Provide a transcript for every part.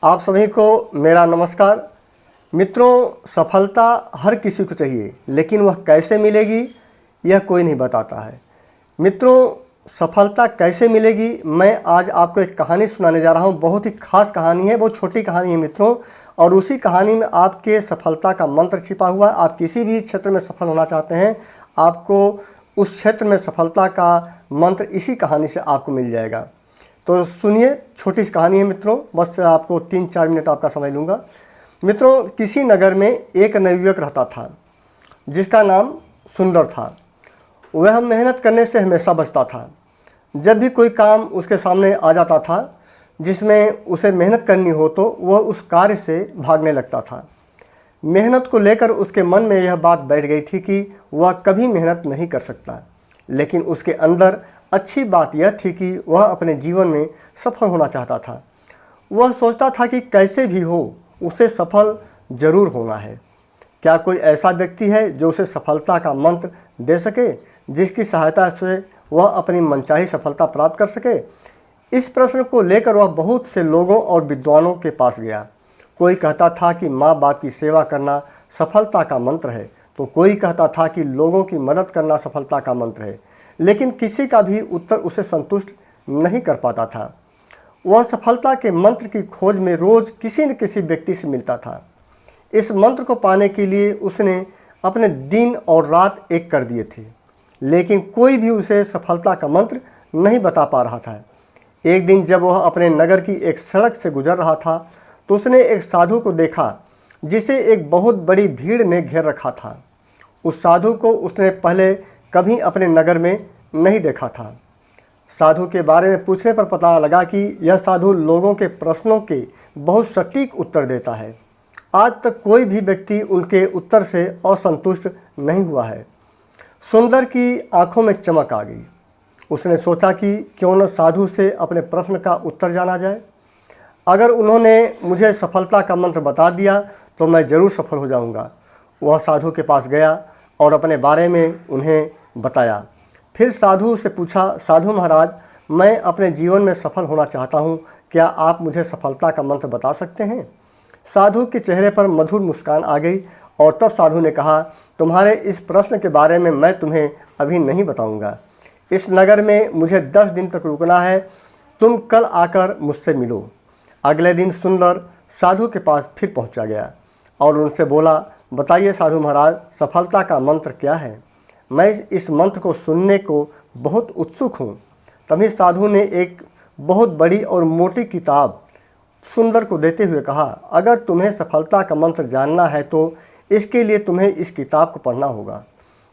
आप सभी को मेरा नमस्कार। मित्रों, सफलता हर किसी को चाहिए, लेकिन वह कैसे मिलेगी यह कोई नहीं बताता है। मित्रों, सफलता कैसे मिलेगी, मैं आज आपको एक कहानी सुनाने जा रहा हूँ। बहुत ही खास कहानी है, बहुत छोटी कहानी है मित्रों, और उसी कहानी में आपके सफलता का मंत्र छिपा हुआ है। आप किसी भी क्षेत्र में सफल होना चाहते हैं, आपको उस क्षेत्र में सफलता का मंत्र इसी कहानी से आपको मिल जाएगा। तो सुनिए, छोटी सी कहानी है मित्रों, बस आपको 3-4 मिनट आपका समय लूँगा। मित्रों, किसी नगर में एक नवयुवक रहता था जिसका नाम सुंदर था। वह मेहनत करने से हमेशा बचता था। जब भी कोई काम उसके सामने आ जाता था जिसमें उसे मेहनत करनी हो, तो वह उस कार्य से भागने लगता था। मेहनत को लेकर उसके मन में यह बात बैठ गई थी कि वह कभी मेहनत नहीं कर सकता। लेकिन उसके अंदर अच्छी बात यह थी कि वह अपने जीवन में सफल होना चाहता था। वह सोचता था कि कैसे भी हो उसे सफल जरूर होना है। क्या कोई ऐसा व्यक्ति है जो उसे सफलता का मंत्र दे सके, जिसकी सहायता से वह अपनी मनचाही सफलता प्राप्त कर सके? इस प्रश्न को लेकर वह बहुत से लोगों और विद्वानों के पास गया। कोई कहता था कि माँ बाप की सेवा करना सफलता का मंत्र है, तो कोई कहता था कि लोगों की मदद करना सफलता का मंत्र है। लेकिन किसी का भी उत्तर उसे संतुष्ट नहीं कर पाता था। वह सफलता के मंत्र की खोज में रोज किसी न किसी व्यक्ति से मिलता था। इस मंत्र को पाने के लिए उसने अपने दिन और रात एक कर दिए थे, लेकिन कोई भी उसे सफलता का मंत्र नहीं बता पा रहा था। एक दिन जब वह अपने नगर की एक सड़क से गुजर रहा था, तो उसने एक साधु को देखा जिसे एक बहुत बड़ी भीड़ ने घेर रखा था। उस साधु को उसने पहले कभी अपने नगर में नहीं देखा था। साधु के बारे में पूछने पर पता लगा कि यह साधु लोगों के प्रश्नों के बहुत सटीक उत्तर देता है। आज तक कोई भी व्यक्ति उनके उत्तर से असंतुष्ट नहीं हुआ है। सुंदर की आंखों में चमक आ गई। उसने सोचा कि क्यों न साधु से अपने प्रश्न का उत्तर जाना जाए। अगर उन्होंने मुझे सफलता का मंत्र बता दिया तो मैं ज़रूर सफल हो जाऊंगा। वह साधु के पास गया और अपने बारे में उन्हें बताया। फिर साधु से पूछा, साधु महाराज, मैं अपने जीवन में सफल होना चाहता हूँ, क्या आप मुझे सफलता का मंत्र बता सकते हैं? साधु के चेहरे पर मधुर मुस्कान आ गई और तब साधु ने कहा, तुम्हारे इस प्रश्न के बारे में मैं तुम्हें अभी नहीं बताऊंगा। इस नगर में मुझे 10 दिन तक रुकना है। तुम कल आकर मुझसे मिलो। अगले दिन सुंदर साधु के पास फिर पहुंचा गया और उनसे बोला, बताइए साधु महाराज, सफलता का मंत्र क्या है? मैं इस मंत्र को सुनने को बहुत उत्सुक हूँ। तभी साधु ने एक बहुत बड़ी और मोटी किताब सुंदर को देते हुए कहा, अगर तुम्हें सफलता का मंत्र जानना है तो इसके लिए तुम्हें इस किताब को पढ़ना होगा।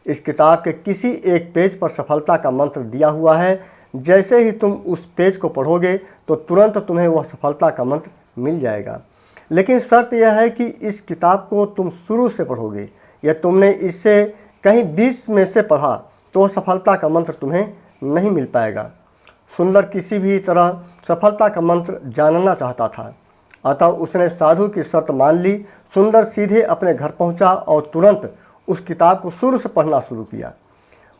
इस किताब के किसी एक पेज पर सफलता का मंत्र दिया हुआ है। जैसे ही तुम उस पेज को पढ़ोगे तो तुरंत तुम्हें वह सफलता का मंत्र मिल जाएगा। लेकिन शर्त यह है कि इस किताब को तुम शुरू से पढ़ोगे। या तुमने इससे कहीं बीच में से पढ़ा तो सफलता का मंत्र तुम्हें नहीं मिल पाएगा। सुंदर किसी भी तरह सफलता का मंत्र जानना चाहता था, अतः उसने साधु की शर्त मान ली। सुंदर सीधे अपने घर पहुंचा और तुरंत उस किताब को शुरू से पढ़ना शुरू किया।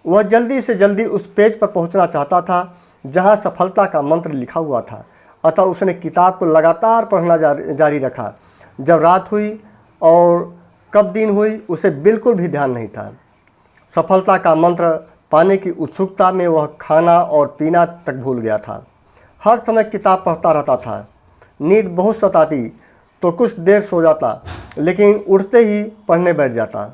वह जल्दी से जल्दी उस पेज पर पहुंचना चाहता था जहां सफलता का मंत्र लिखा हुआ था, अतः उसने किताब को लगातार पढ़ना जारी रखा। जब रात हुई और कब दिन हुई उसे बिल्कुल भी ध्यान नहीं था। सफलता का मंत्र पाने की उत्सुकता में वह खाना और पीना तक भूल गया था। हर समय किताब पढ़ता रहता था। नींद बहुत सताती तो कुछ देर सो जाता, लेकिन उठते ही पढ़ने बैठ जाता।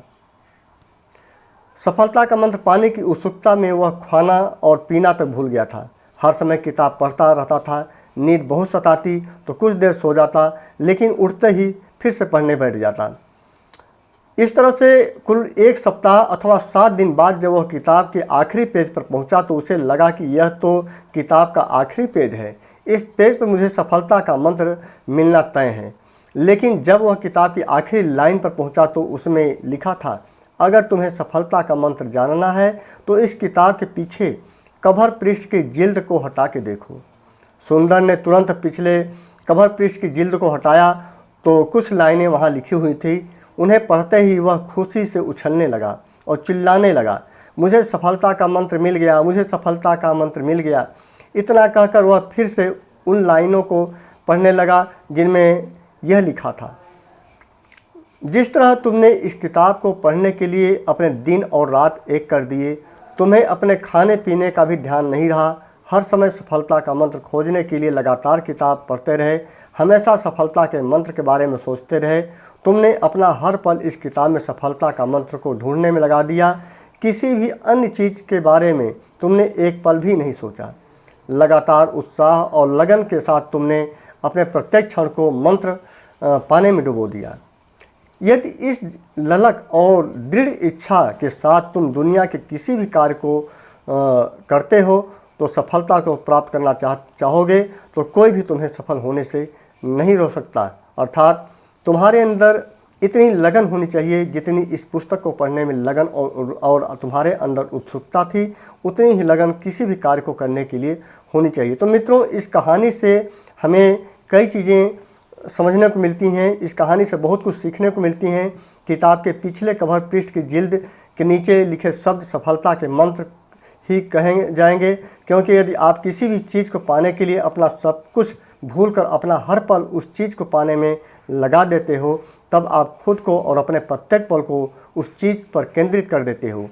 सफलता का मंत्र पाने की उत्सुकता में वह खाना और पीना तक भूल गया था। हर समय किताब पढ़ता रहता था। नींद बहुत सताती तो कुछ देर सो जाता, लेकिन उठते ही फिर से पढ़ने बैठ जाता। इस तरह से कुल 1 सप्ताह अथवा 7 दिन बाद जब वह किताब के आखिरी पेज पर पहुंचा तो उसे लगा कि यह तो किताब का आखिरी पेज है। इस पेज पर मुझे सफलता का मंत्र मिलना तय है। लेकिन जब वह किताब की आखिरी लाइन पर पहुंचा तो उसमें लिखा था, अगर तुम्हें सफलता का मंत्र जानना है तो इस किताब के पीछे कवर पृष्ठ की जिल्द को हटा के देखो। सुंदर ने तुरंत पिछले कवर पृष्ठ की जिल्द को हटाया तो कुछ लाइनें वहाँ लिखी हुई थी। उन्हें पढ़ते ही वह खुशी से उछलने लगा और चिल्लाने लगा, मुझे सफलता का मंत्र मिल गया, मुझे सफलता का मंत्र मिल गया। इतना कहकर वह फिर से उन लाइनों को पढ़ने लगा जिनमें यह लिखा था, जिस तरह तुमने इस किताब को पढ़ने के लिए अपने दिन और रात एक कर दिए, तुम्हें अपने खाने पीने का भी ध्यान नहीं रहा, हर समय सफलता का मंत्र खोजने के लिए लगातार किताब पढ़ते रहे, हमेशा सफलता के मंत्र के बारे में सोचते रहे, तुमने अपना हर पल इस किताब में सफलता का मंत्र को ढूंढने में लगा दिया, किसी भी अन्य चीज़ के बारे में तुमने एक पल भी नहीं सोचा। लगातार उत्साह और लगन के साथ तुमने अपने प्रत्येक क्षण को मंत्र पाने में डुबो दिया। यदि इस ललक और दृढ़ इच्छा के साथ तुम दुनिया के किसी भी कार्य को करते हो तो सफलता को प्राप्त करना चाहोगे तो कोई भी तुम्हें सफल होने से नहीं रोक सकता। अर्थात तुम्हारे अंदर इतनी लगन होनी चाहिए जितनी इस पुस्तक को पढ़ने में लगन और तुम्हारे अंदर उत्सुकता थी, उतनी ही लगन किसी भी कार्य को करने के लिए होनी चाहिए। तो मित्रों, इस कहानी से हमें कई चीज़ें समझने को मिलती हैं, इस कहानी से बहुत कुछ सीखने को मिलती हैं। किताब के पिछले कवर पृष्ठ की जिल्द के नीचे लिखे शब्द सफलता के मंत्र ही कहे जाएंगे, क्योंकि यदि आप किसी भी चीज़ को पाने के लिए अपना सब कुछ भूलकर अपना हर पल उस चीज़ को पाने में लगा देते हो, तब आप खुद को और अपने प्रत्येक पल को उस चीज़ पर केंद्रित कर देते हो।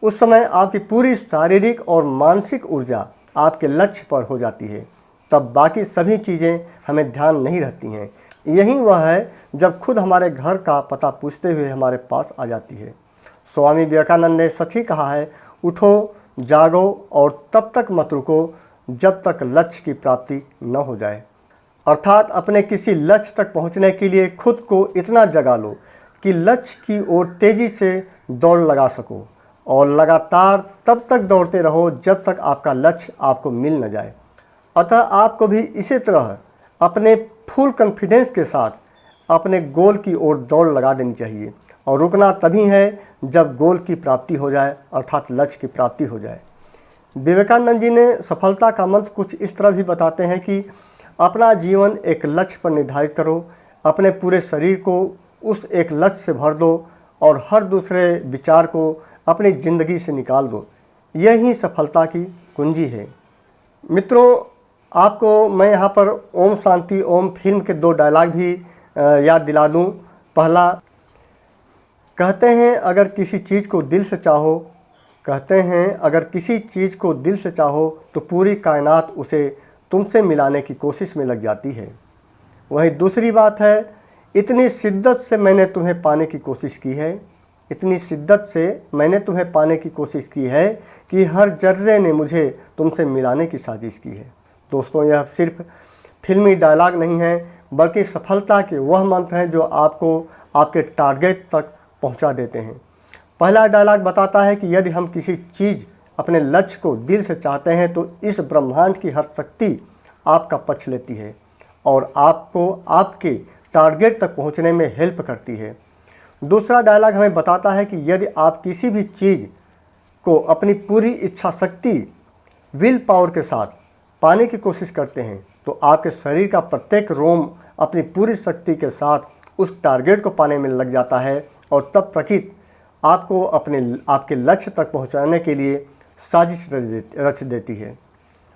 उस समय आपकी पूरी शारीरिक और मानसिक ऊर्जा आपके लक्ष्य पर हो जाती है, तब बाकी सभी चीज़ें हमें ध्यान नहीं रहती हैं। यही वह है जब खुद हमारे घर का पता पूछते हुए हमारे पास आ जाती है। स्वामी विवेकानंद ने सच ही कहा है, उठो, जागो और तब तक मत रुको जब तक लक्ष्य की प्राप्ति न हो जाए। अर्थात अपने किसी लक्ष्य तक पहुंचने के लिए खुद को इतना जगा लो कि लक्ष्य की ओर तेजी से दौड़ लगा सको, और लगातार तब तक दौड़ते रहो जब तक आपका लक्ष्य आपको मिल न जाए। अतः आपको भी इसी तरह अपने फुल कॉन्फिडेंस के साथ अपने गोल की ओर दौड़ लगा देनी चाहिए, और रुकना तभी है जब गोल की प्राप्ति हो जाए, अर्थात लक्ष्य की प्राप्ति हो जाए। विवेकानंद जी ने सफलता का मंत्र कुछ इस तरह भी बताते हैं कि अपना जीवन एक लक्ष्य पर निर्धारित करो, अपने पूरे शरीर को उस एक लक्ष्य से भर दो और हर दूसरे विचार को अपनी ज़िंदगी से निकाल दो। यही सफलता की कुंजी है। मित्रों, आपको मैं यहाँ पर ओम शांति ओम फिल्म के 2 डायलॉग भी याद दिला दूँ। पहला, कहते हैं अगर किसी चीज़ को दिल से चाहो, कहते हैं अगर किसी चीज़ को दिल से चाहो तो पूरी कायनात उसे तुमसे मिलाने की कोशिश में लग जाती है। वहीं दूसरी बात है, इतनी शिद्दत से मैंने तुम्हें पाने की कोशिश की है, इतनी शिद्दत से मैंने तुम्हें पाने की कोशिश की है कि हर जर्रे ने मुझे तुमसे मिलाने की साजिश की है। दोस्तों, यह सिर्फ फिल्मी डायलॉग नहीं है, बल्कि सफलता के वह मंत्र हैं जो आपको आपके टारगेट तक पहुंचा देते हैं। पहला डायलॉग बताता है कि यदि हम किसी चीज़ अपने लक्ष्य को दिल से चाहते हैं तो इस ब्रह्मांड की हर शक्ति आपका पक्ष लेती है और आपको आपके टारगेट तक पहुंचने में हेल्प करती है। दूसरा डायलॉग हमें बताता है कि यदि आप किसी भी चीज़ को अपनी पूरी इच्छा शक्ति विल पावर के साथ पाने की कोशिश करते हैं तो आपके शरीर का प्रत्येक रोम अपनी पूरी शक्ति के साथ उस टारगेट को पाने में लग जाता है, और तब प्रकृति आपको आपके लक्ष्य तक पहुंचाने के लिए साजिश रच देती है।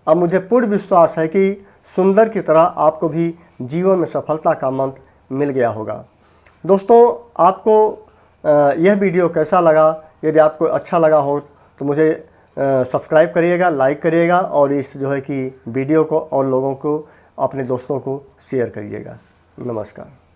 अब मुझे पूर्ण विश्वास है कि सुंदर की तरह आपको भी जीवन में सफलता का मंत्र मिल गया होगा। दोस्तों, आपको यह वीडियो कैसा लगा? यदि आपको अच्छा लगा हो तो मुझे सब्सक्राइब करिएगा, लाइक करिएगा, और इस वीडियो को और लोगों को, अपने दोस्तों को शेयर करिएगा। नमस्कार।